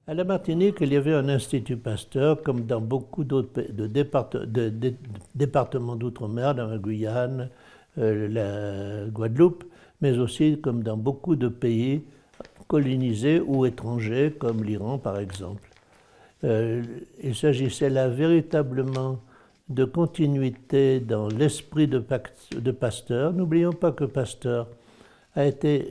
À la Martinique, il y avait un institut Pasteur, comme dans beaucoup d'autres départements d'outre-mer, dans la Guyane, la Guadeloupe, mais aussi comme dans beaucoup de pays colonisés ou étrangers, comme l'Iran par exemple. Il s'agissait là véritablement de continuité dans l'esprit de Pasteur. N'oublions pas que Pasteur a été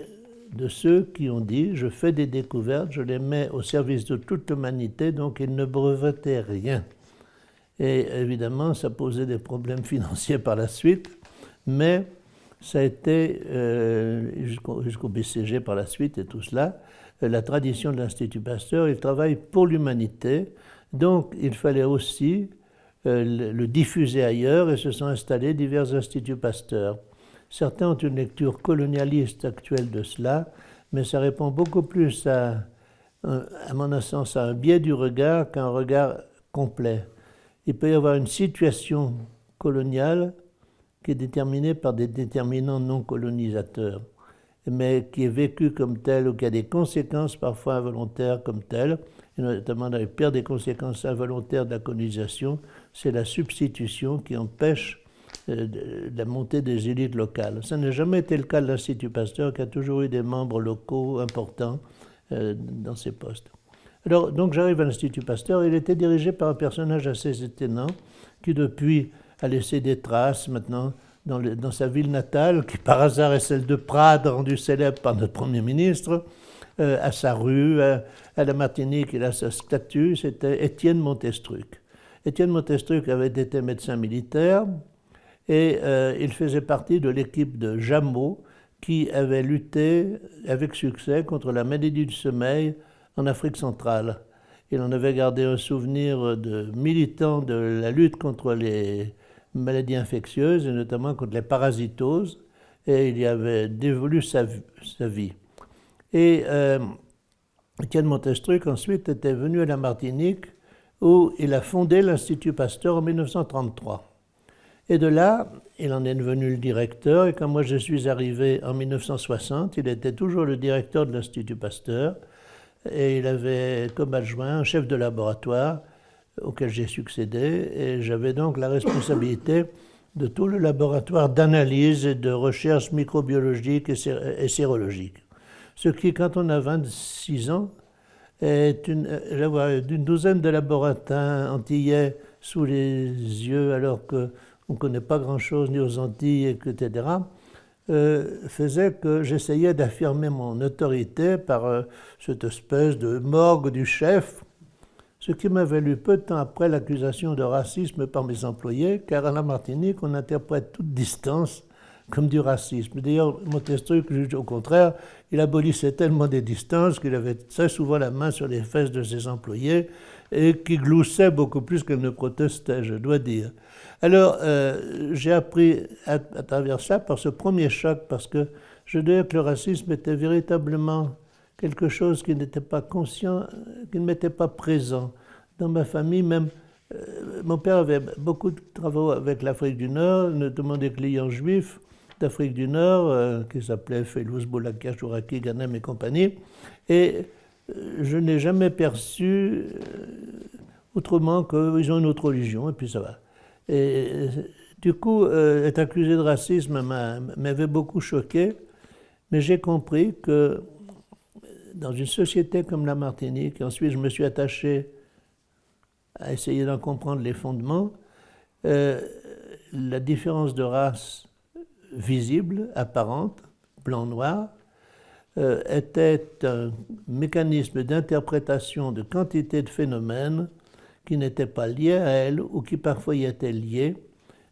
de ceux qui ont dit « je fais des découvertes, je les mets au service de toute l'humanité », donc il ne brevetait rien. Et évidemment, ça posait des problèmes financiers par la suite, mais ça a été, jusqu'au BCG par la suite et tout cela, la tradition de l'Institut Pasteur, il travaille pour l'humanité, donc il fallait aussi le diffuser ailleurs et se sont installés divers instituts Pasteur. Certains ont une lecture colonialiste actuelle de cela, mais ça répond beaucoup plus à mon sens, à un biais du regard qu'un regard complet. Il peut y avoir une situation coloniale qui est déterminée par des déterminants non colonisateurs, mais qui est vécue comme telle ou qui a des conséquences parfois involontaires comme telles, et notamment dans les pires des conséquences involontaires de la colonisation, c'est la substitution qui empêche la montée des élites locales. Ça n'a jamais été le cas de l'Institut Pasteur, qui a toujours eu des membres locaux importants dans ses postes. Alors, donc j'arrive à l'Institut Pasteur, il était dirigé par un personnage assez étonnant, qui depuis a laissé des traces maintenant dans sa ville natale, qui par hasard est celle de Prades, rendue célèbre par notre Premier ministre, à sa rue, à la Martinique, il a sa statue, c'était Étienne Montestruc. Étienne Montestruc avait été médecin militaire, et il faisait partie de l'équipe de Jameau qui avait lutté avec succès contre la maladie du sommeil en Afrique centrale. Il en avait gardé un souvenir de militant de la lutte contre les maladies infectieuses, et notamment contre les parasitoses, et il y avait dévolu sa vie. Et Étienne Montestruc ensuite était venu à la Martinique, où il a fondé l'Institut Pasteur en 1933. Et de là, il en est devenu le directeur, et quand moi je suis arrivé en 1960, il était toujours le directeur de l'Institut Pasteur, et il avait comme adjoint un chef de laboratoire auquel j'ai succédé, et j'avais donc la responsabilité de tout le laboratoire d'analyse et de recherche microbiologique et sérologique. Ce qui, quand on a 26 ans, est d'une douzaine de laboratoires antillais sous les yeux, alors qu'on ne connaît pas grand-chose ni aux Antilles, etc., faisait que j'essayais d'affirmer mon autorité par cette espèce de morgue du chef, ce qui m'a valu peu de temps après l'accusation de racisme par mes employés, car à la Martinique, on interprète toute distance comme du racisme. D'ailleurs, Montestruc, au contraire, il abolissait tellement des distances qu'il avait très souvent la main sur les fesses de ses employés et qui gloussait beaucoup plus qu'elle ne protestait, je dois dire. Alors, j'ai appris à travers ça, par ce premier choc, parce que je dirais que le racisme était véritablement quelque chose qui n'était pas conscient, qui ne m'était pas présent. Dans ma famille, même, mon père avait beaucoup de travaux avec l'Afrique du Nord, notamment des clients juifs d'Afrique du Nord, qui s'appelaient Félous, Boulaka, Chouraki, Ghanem et compagnie, et je n'ai jamais perçu autrement qu'ils ont une autre religion, et puis ça va. Et du coup, être accusé de racisme m'avait beaucoup choqué, mais j'ai compris que dans une société comme la Martinique, et ensuite je me suis attaché à essayer d'en comprendre les fondements, la différence de race visible, apparente, blanc-noir, était un mécanisme d'interprétation de quantité de phénomènes qui n'étaient pas liés à elle ou qui parfois y étaient liés,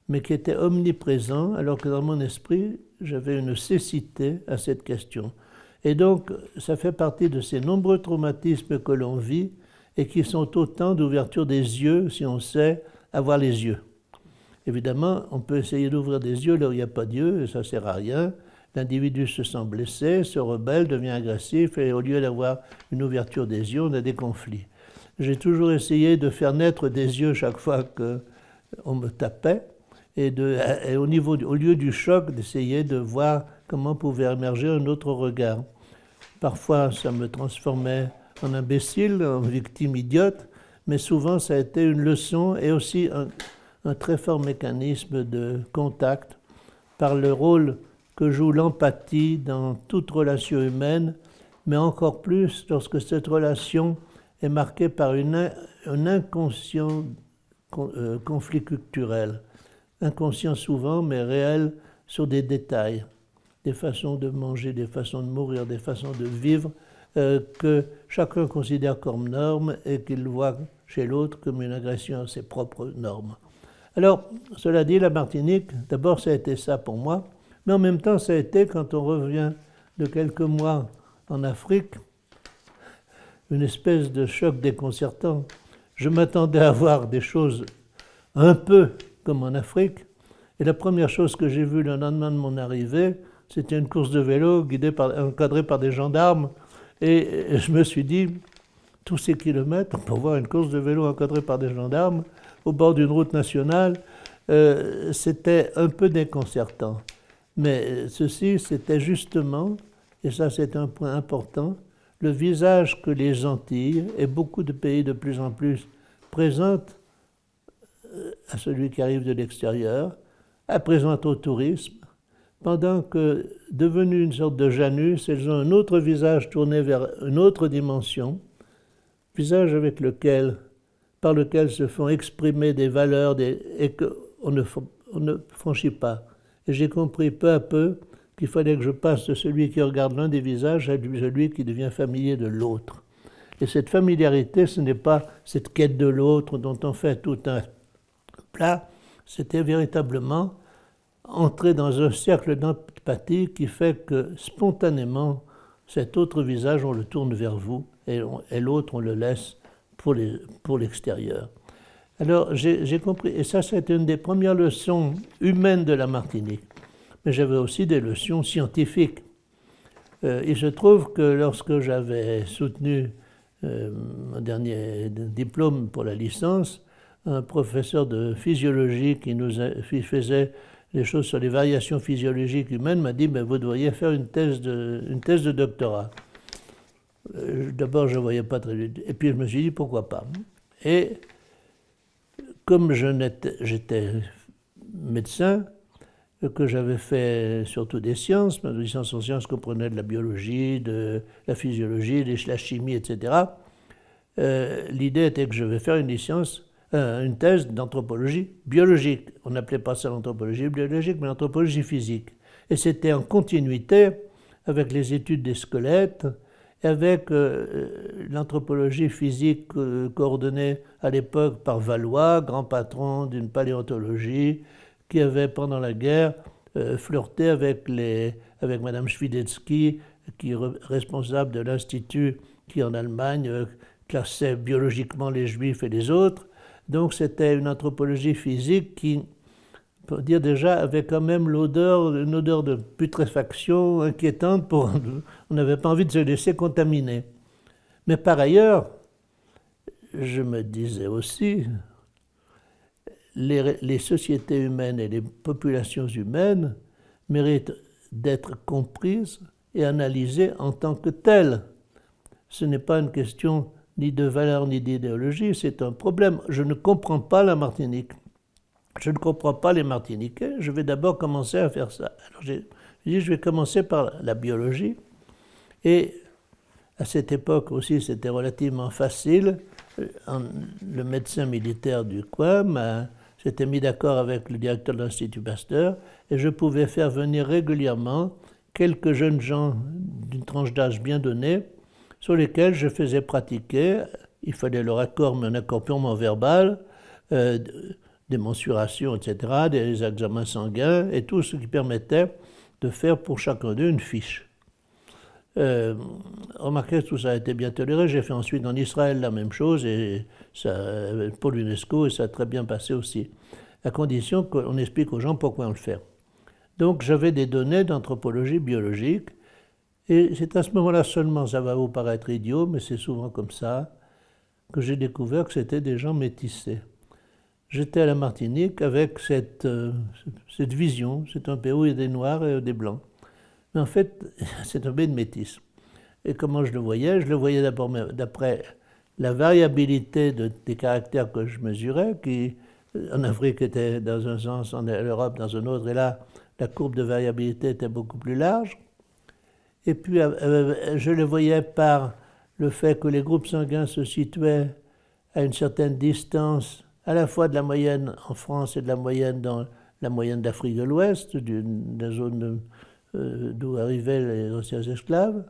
mais qui étaient omniprésents, alors que dans mon esprit, j'avais une cécité à cette question. Et donc, ça fait partie de ces nombreux traumatismes que l'on vit et qui sont autant d'ouverture des yeux, si on sait avoir les yeux. Évidemment, on peut essayer d'ouvrir des yeux là où il n'y a pas Dieu, et ça ne sert à rien. L'individu se sent blessé, se rebelle, devient agressif, et au lieu d'avoir une ouverture des yeux, on a des conflits. J'ai toujours essayé de faire naître des yeux chaque fois qu'on me tapait, et au lieu du choc, d'essayer de voir comment pouvait émerger un autre regard. Parfois, ça me transformait en imbécile, en victime idiote, mais souvent, ça a été une leçon et aussi un très fort mécanisme de contact par le rôle que joue l'empathie dans toute relation humaine, mais encore plus lorsque cette relation est marquée par un inconscient conflit culturel, inconscient souvent, mais réel sur des détails, des façons de manger, des façons de mourir, des façons de vivre, que chacun considère comme normes et qu'il voit chez l'autre comme une agression à ses propres normes. Alors, cela dit, la Martinique, d'abord ça a été ça pour moi, mais en même temps ça a été, quand on revient de quelques mois en Afrique, une espèce de choc déconcertant. Je m'attendais à voir des choses un peu comme en Afrique, et la première chose que j'ai vue le lendemain de mon arrivée, c'était une course de vélo encadrée par des gendarmes, et je me suis dit, tous ces kilomètres pour voir une course de vélo encadrée par des gendarmes au bord d'une route nationale, c'était un peu déconcertant. Mais ceci, c'était justement, et ça c'est un point important, le visage que les Antilles et beaucoup de pays de plus en plus présentent à celui qui arrive de l'extérieur, présentent au tourisme, pendant que, devenus une sorte de Janus, elles ont un autre visage tourné vers une autre dimension, visage par lequel se font exprimer des valeurs et qu'on ne franchit pas. Et j'ai compris peu à peu qu'il fallait que je passe de celui qui regarde l'un des visages à celui qui devient familier de l'autre. Et cette familiarité, ce n'est pas cette quête de l'autre dont on fait tout un plat, c'était véritablement entrer dans un cercle d'empathie qui fait que spontanément, cet autre visage, on le tourne vers vous et l'autre, on le laisse pour l'extérieur. Alors, j'ai compris, et ça, c'est une des premières leçons humaines de la Martinique. Mais j'avais aussi des leçons scientifiques. Il se trouve que lorsque j'avais soutenu mon dernier diplôme pour la licence, un professeur de physiologie qui faisait les choses sur les variations physiologiques humaines m'a dit « vous devriez faire une thèse de doctorat ». D'abord, je ne voyais pas très bien, et puis je me suis dit « pourquoi pas ». Et comme j'étais médecin, que j'avais fait surtout des sciences, ma licence en sciences comprenait de la biologie, de la physiologie, de la chimie, etc. L'idée était que je vais faire une thèse d'anthropologie biologique. On n'appelait pas ça l'anthropologie biologique, mais l'anthropologie physique. Et c'était en continuité avec les études des squelettes, et avec l'anthropologie physique coordonnée à l'époque par Valois, grand patron d'une paléontologie, qui avait, pendant la guerre, flirté avec Madame Schwidetzky, qui est responsable de l'Institut qui, en Allemagne, classait biologiquement les Juifs et les autres. Donc c'était une anthropologie physique qui, pour dire déjà, avait quand même une odeur de putréfaction inquiétante. On n'avait pas envie de se laisser contaminer. Mais par ailleurs, je me disais aussi, les sociétés humaines et les populations humaines méritent d'être comprises et analysées en tant que telles. Ce n'est pas une question ni de valeur ni d'idéologie, c'est un problème. Je ne comprends pas la Martinique. Je ne comprends pas les Martiniquais, je vais d'abord commencer à faire ça. Alors j'ai dit, je vais commencer par la biologie. Et à cette époque aussi, c'était relativement facile. Le médecin militaire du coin s'était mis d'accord avec le directeur de l'Institut Pasteur et je pouvais faire venir régulièrement quelques jeunes gens d'une tranche d'âge bien donnée sur lesquels je faisais pratiquer, il fallait leur accord, mais un accord purement verbal, des mensurations, etc., des examens sanguins et tout ce qui permettait de faire pour chacun d'eux une fiche. Remarquez, tout ça a été bien toléré. J'ai fait ensuite en Israël la même chose et ça, pour l'UNESCO et ça a très bien passé aussi. à condition qu'on explique aux gens pourquoi on le fait. Donc j'avais des données d'anthropologie biologique, et c'est à ce moment-là seulement, ça va vous paraître idiot, mais c'est souvent comme ça, que j'ai découvert que c'était des gens métissés. J'étais à la Martinique avec cette vision, c'est un pays où il y a des Noirs et des Blancs. Mais en fait, c'est un pays de métis. Et comment je le voyais? Je le voyais d'abord d'après la variabilité des caractères que je mesurais, qui en Afrique était dans un sens, en Europe dans un autre, et là, la courbe de variabilité était beaucoup plus large. Et puis, je le voyais par le fait que les groupes sanguins se situaient à une certaine distance, à la fois de la moyenne en France et de la moyenne dans la moyenne d'Afrique de l'Ouest, de la zone d'où arrivaient les anciens esclaves,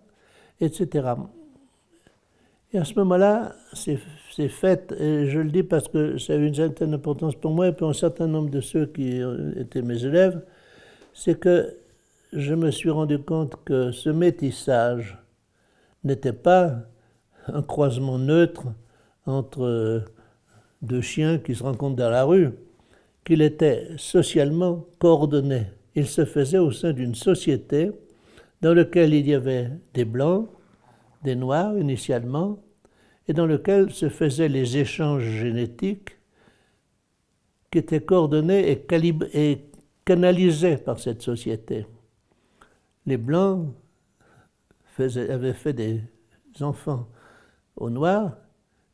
etc. Et à ce moment-là, c'est fait, et je le dis parce que ça a eu une certaine importance pour moi et pour un certain nombre de ceux qui étaient mes élèves, c'est que je me suis rendu compte que ce métissage n'était pas un croisement neutre entre deux chiens qui se rencontrent dans la rue, qu'il était socialement coordonné. Il se faisait au sein d'une société dans laquelle il y avait des blancs, des noirs initialement, et dans lequel se faisaient les échanges génétiques qui étaient coordonnés et canalisés par cette société. Les blancs avaient fait des enfants aux noirs,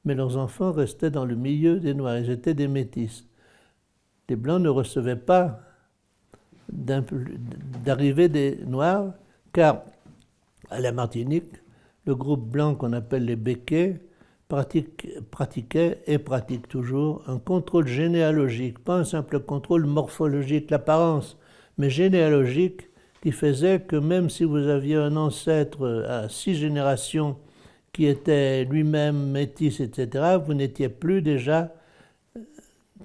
mais leurs enfants restaient dans le milieu des noirs, ils étaient des métis. Les blancs ne recevaient pas d'arrivée des noirs, car à la Martinique, le groupe blanc qu'on appelle les Békés pratiquait et pratique toujours un contrôle généalogique, pas un simple contrôle morphologique, l'apparence, mais généalogique, qui faisait que même si vous aviez un ancêtre à 6 générations qui était lui-même métis, etc., vous n'étiez plus déjà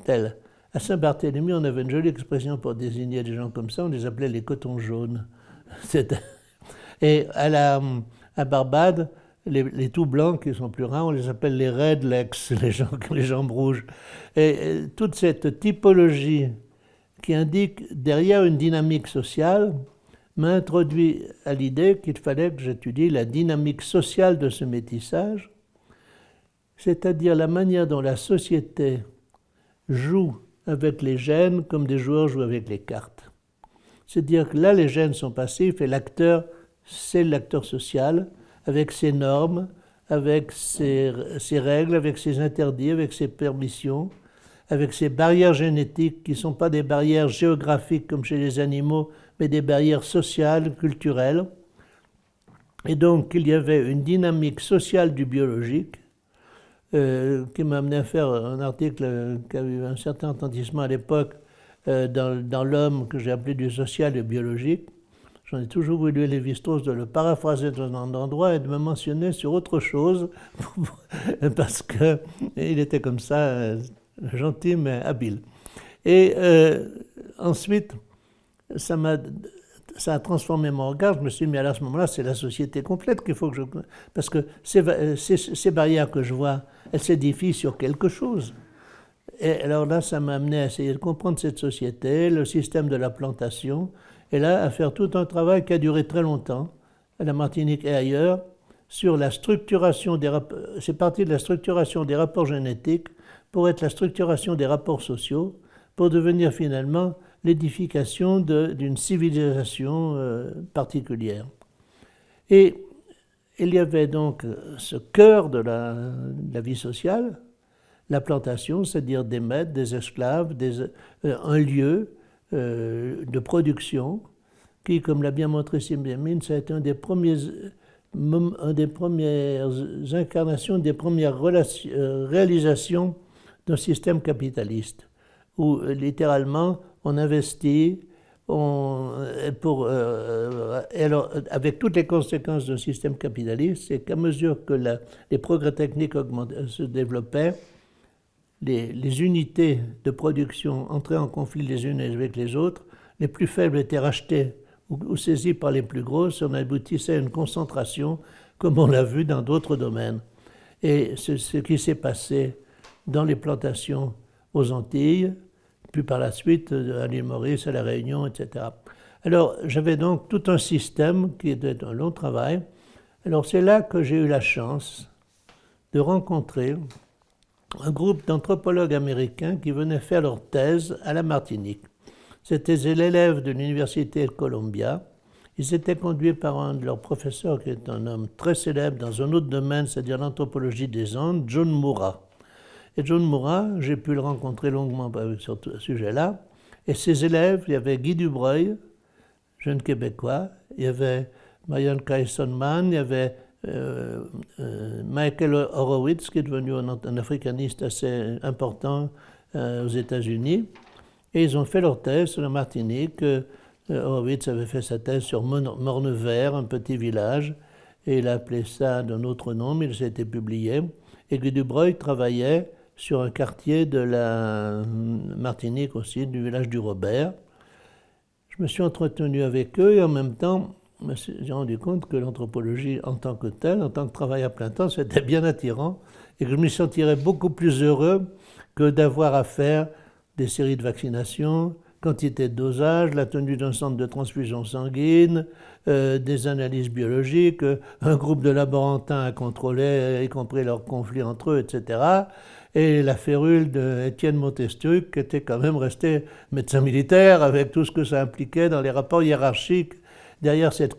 tel. À Saint-Barthélemy, on avait une jolie expression pour désigner des gens comme ça, on les appelait les cotons jaunes. Et à Barbade, les tout blancs, qui sont plus rares, on les appelle les redlegs, les gens qui ont les jambes rouges. Et toute cette typologie qui indique derrière une dynamique sociale m'a introduit à l'idée qu'il fallait que j'étudie la dynamique sociale de ce métissage, c'est-à-dire la manière dont la société joue avec les gènes comme des joueurs jouent avec les cartes. C'est-à-dire que là, les gènes sont passifs et l'acteur, c'est l'acteur social, avec ses normes, avec ses règles, avec ses interdits, avec ses permissions, avec ses barrières génétiques qui ne sont pas des barrières géographiques comme chez les animaux, mais des barrières sociales, culturelles. Et donc, il y avait une dynamique sociale du biologique qui m'a amené à faire un article qui a eu un certain retentissement à l'époque dans l'homme que j'ai appelé du social et biologique. J'en ai toujours voulu Lévi-Strauss de le paraphraser dans un endroit et de me mentionner sur autre chose parce qu'il était comme ça, gentil mais habile. Et ensuite, ça a transformé mon regard. Je me suis dit, mais à ce moment-là, c'est la société complète qu'il faut que je... Parce que ces barrières que je vois, elles s'édifient sur quelque chose. Et alors là, ça m'a amené à essayer de comprendre cette société, le système de la plantation, et là, à faire tout un travail qui a duré très longtemps, à la Martinique et ailleurs, sur la structuration des rapports. C'est parti de la structuration des rapports génétiques pour être la structuration des rapports sociaux, pour devenir finalement l'édification d'une civilisation particulière. Et il y avait donc ce cœur de la vie sociale, la plantation, c'est-à-dire des maîtres, des esclaves, un lieu de production qui, comme l'a bien montré Sibyamine, ça a été une des premières incarnations, des premières réalisations d'un système capitaliste, où littéralement on investit, avec toutes les conséquences d'un système capitaliste, c'est qu'à mesure que les progrès techniques se développaient, les unités de production entraient en conflit les unes avec les autres, les plus faibles étaient rachetées ou saisies par les plus grosses, on aboutissait à une concentration, comme on l'a vu dans d'autres domaines. Et c'est ce qui s'est passé dans les plantations aux Antilles, puis par la suite à l'île Maurice, à la Réunion, etc. Alors j'avais donc tout un système qui était un long travail. Alors c'est là que j'ai eu la chance de rencontrer un groupe d'anthropologues américains qui venaient faire leur thèse à la Martinique. C'était l'élève de l'université de Columbia. Ils étaient conduits par un de leurs professeurs qui est un homme très célèbre dans un autre domaine, c'est-à-dire l'anthropologie des Andes, John Murrah. Et John Murrah, j'ai pu le rencontrer longuement sur ce sujet-là. Et ses élèves, il y avait Guy Dubreuil, jeune Québécois, il y avait Marianne Kayson-Mann, il y avait Michael Horowitz, qui est devenu un africaniste assez important aux États-Unis. Et ils ont fait leur thèse sur la Martinique. Horowitz avait fait sa thèse sur Mornevert, un petit village, et il a appelé ça d'un autre nom, mais ça a été publié. Et Guy Dubreuil travaillait sur un quartier de la Martinique aussi, du village du Robert. Je me suis entretenu avec eux et en même temps, j'ai rendu compte que l'anthropologie en tant que telle, en tant que travail à plein temps, c'était bien attirant et que je m'y sentirais beaucoup plus heureux que d'avoir à faire des séries de vaccinations, quantité de dosage, la tenue d'un centre de transfusion sanguine, des analyses biologiques, un groupe de laborantins à contrôler, y compris leurs conflits entre eux, etc. Et la férule d'Étienne Montestruc, qui était quand même resté médecin militaire, avec tout ce que ça impliquait dans les rapports hiérarchiques, derrière cette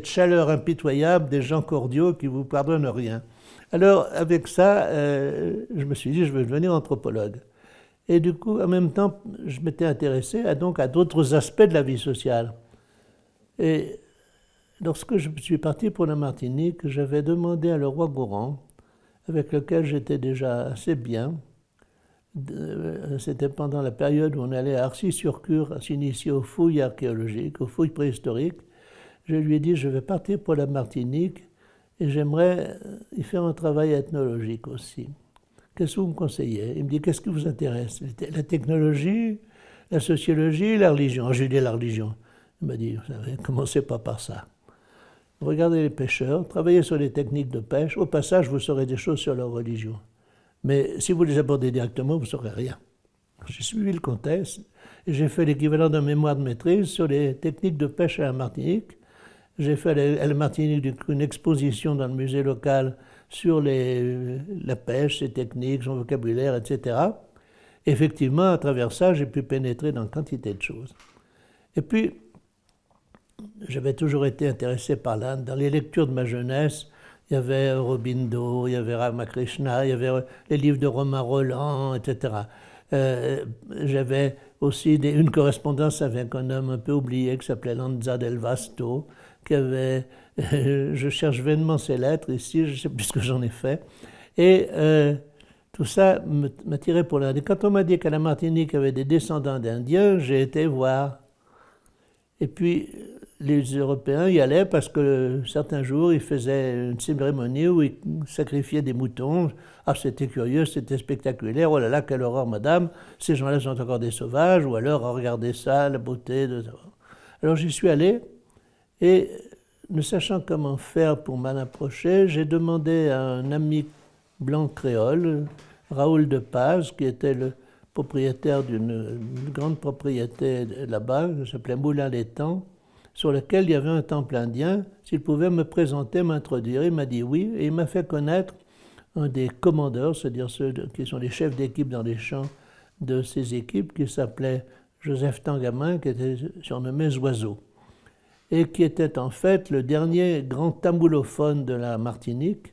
chaleur impitoyable des gens cordiaux qui ne vous pardonnent rien. Alors, avec ça, je me suis dit, je veux devenir anthropologue. Et du coup, en même temps, je m'étais intéressé à d'autres aspects de la vie sociale. Et lorsque je suis parti pour la Martinique, j'avais demandé à le roi Gourand, avec lequel j'étais déjà assez bien. C'était pendant la période où on allait à Arcis-sur-Cure s'initier aux fouilles archéologiques, aux fouilles préhistoriques. Je lui ai dit, je vais partir pour la Martinique et j'aimerais y faire un travail ethnologique aussi. Qu'est-ce que vous me conseillez? Il me dit, qu'est-ce qui vous intéresse? La technologie, la sociologie, la religion. J'ai dit la religion. Il m'a dit, vous savez, commencez pas par ça. Regardez les pêcheurs, travaillez sur les techniques de pêche. Au passage, vous saurez des choses sur leur religion. Mais si vous les abordez directement, vous ne saurez rien. J'ai suivi le contexte et j'ai fait l'équivalent d'un mémoire de maîtrise sur les techniques de pêche à la Martinique. J'ai fait à la Martinique une exposition dans le musée local sur la pêche, ses techniques, son vocabulaire, etc. Effectivement, à travers ça, j'ai pu pénétrer dans quantité de choses. Et puis, j'avais toujours été intéressé par l'Inde. Dans les lectures de ma jeunesse, il y avait Aurobindo, il y avait Ramakrishna, il y avait les livres de Romain Rolland, etc. J'avais aussi une correspondance avec un homme un peu oublié qui s'appelait Lanza del Vasto, qui avait, je cherche vainement ses lettres ici, je ne sais plus ce que j'en ai fait. Et tout ça m'attirait pour l'Inde. Et quand on m'a dit qu'à la Martinique, il y avait des descendants d'Indiens, j'ai été voir. Et puis, les Européens y allaient parce que certains jours, ils faisaient une cérémonie où ils sacrifiaient des moutons. Ah, c'était curieux, c'était spectaculaire. Oh là là, quelle horreur, madame. Ces gens-là sont encore des sauvages. Ou alors, regardez ça, la beauté de... Alors, j'y suis allé et, ne sachant comment faire pour m'en approcher, j'ai demandé à un ami blanc créole, Raoul de Paz, qui était le propriétaire d'une grande propriété là-bas, qui s'appelait Moulin-l'Étang, sur lequel il y avait un temple indien, s'il pouvait me présenter, m'introduire. Il m'a dit oui, et il m'a fait connaître un des commandeurs, c'est-à-dire ceux qui sont les chefs d'équipe dans les champs de ces équipes, qui s'appelait Joseph Tangamin, qui était surnommé Zoiseau, et qui était en fait le dernier grand tamoulophone de la Martinique,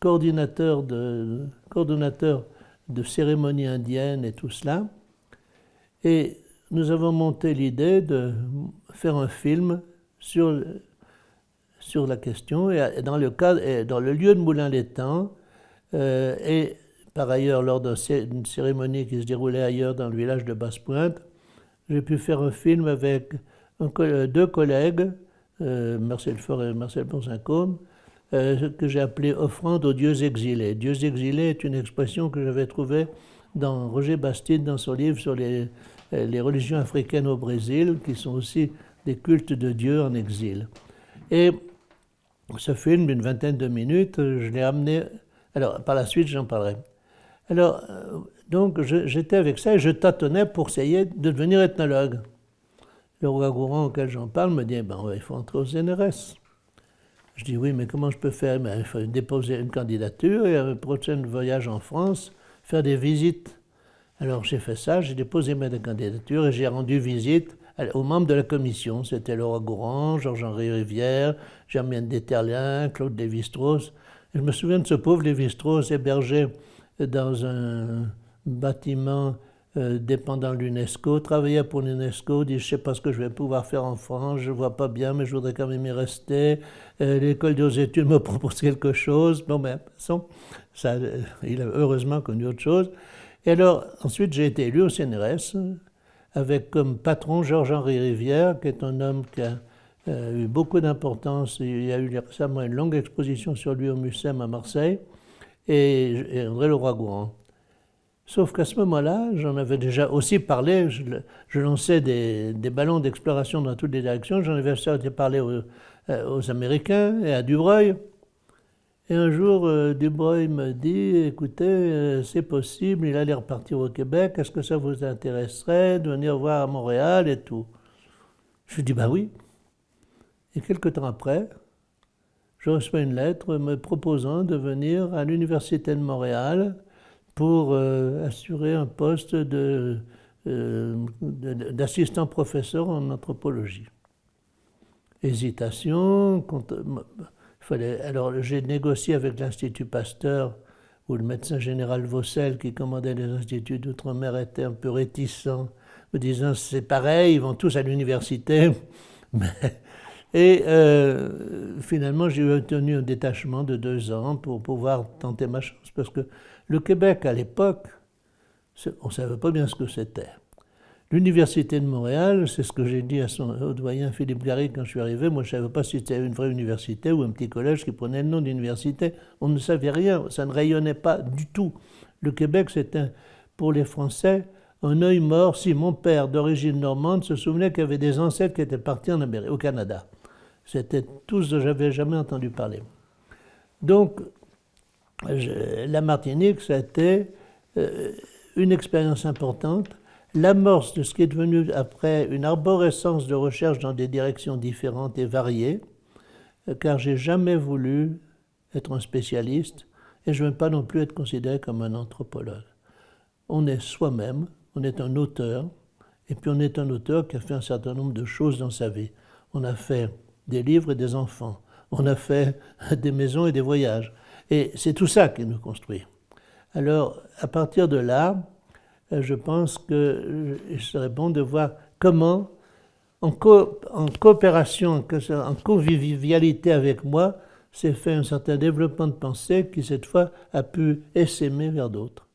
coordonnateur de cérémonies indiennes et tout cela. Et nous avons monté l'idée de faire un film sur la question, et dans le lieu de Moulin-l'Étang, et par ailleurs lors d'une cérémonie qui se déroulait ailleurs dans le village de Basse-Pointe, j'ai pu faire un film avec deux collègues, Marcel Faure et Marcel Ponsincombe, que j'ai appelé « Offrande aux dieux exilés ». « Dieux exilés » est une expression que j'avais trouvée dans Roger Bastide, dans son livre sur les religions africaines au Brésil, qui sont aussi des cultes de Dieu en exil. Et ce film d'une vingtaine de minutes, je l'ai amené... Alors, par la suite, j'en parlerai. Alors, Donc j'étais avec ça et je tâtonnais pour essayer de devenir ethnologue. Le roi Gourand auquel j'en parle me dit ben, il faut entrer au CNRS. Je dis oui, mais comment je peux faire? Ben, il faut déposer une candidature et un prochain voyage en France, faire des visites. Alors j'ai fait ça, j'ai déposé ma candidature et j'ai rendu visite aux membres de la commission. C'était le roi Gourand, Georges-Henri Rivière, Germaine Déterlin, Claude Lévi-Strauss. Je me souviens de ce pauvre Lévi-Strauss hébergé dans un bâtiment dépendant de l'UNESCO, travaillait pour l'UNESCO, dit je ne sais pas ce que je vais pouvoir faire en France, je ne vois pas bien, mais je voudrais quand même y rester. L'école des hautes études me propose quelque chose. Bon, ben, de toute façon, ça, il a heureusement connu autre chose. Et alors, ensuite, j'ai été élu au CNRS, avec comme patron Georges-Henri Rivière, qui est un homme qui a eu beaucoup d'importance. Il y a eu récemment une longue exposition sur lui au Mucem à Marseille, et André Leroi-Gourand. Sauf qu'à ce moment-là, j'en avais déjà aussi parlé, je lançais des ballons d'exploration dans toutes les directions, j'en avais aussi parlé aux Américains et à Dubreuil. Et un jour, Dubreuil me dit, écoutez, c'est possible, il allait repartir au Québec, est-ce que ça vous intéresserait de venir voir à Montréal et tout? Je lui dis, bah oui. Et quelque temps après, je reçois une lettre me proposant de venir à l'Université de Montréal pour assurer un poste d'assistant professeur en anthropologie. Hésitation. Alors j'ai négocié avec l'Institut Pasteur, où le médecin général Vaucel, qui commandait les instituts d'outre-mer, était un peu réticent, me disant c'est pareil, ils vont tous à l'université. Et finalement, j'ai obtenu un détachement de 2 ans pour pouvoir tenter ma chance, parce que le Québec, à l'époque, on ne savait pas bien ce que c'était. L'Université de Montréal, c'est ce que j'ai dit au doyen Philippe Garry quand je suis arrivé, moi je ne savais pas si c'était une vraie université ou un petit collège qui prenait le nom d'université. On ne savait rien, ça ne rayonnait pas du tout. Le Québec, c'était pour les Français un œil mort. Si mon père, d'origine normande, se souvenait qu'il y avait des ancêtres qui étaient partis en Amérique, au Canada. C'était tout ce dont j'avais jamais entendu parler. Donc, la Martinique, ça a été une expérience importante, l'amorce de ce qui est devenu après une arborescence de recherche dans des directions différentes et variées, car j'ai jamais voulu être un spécialiste et je ne veux pas non plus être considéré comme un anthropologue. On est soi-même, on est un auteur, et puis on est un auteur qui a fait un certain nombre de choses dans sa vie. On a fait des livres et des enfants, on a fait des maisons et des voyages. Et c'est tout ça qui nous construit. Alors, à partir de là, je pense qu'il serait bon de voir comment, en coopération, en convivialité avec moi, s'est fait un certain développement de pensée qui, cette fois, a pu essaimer vers d'autres.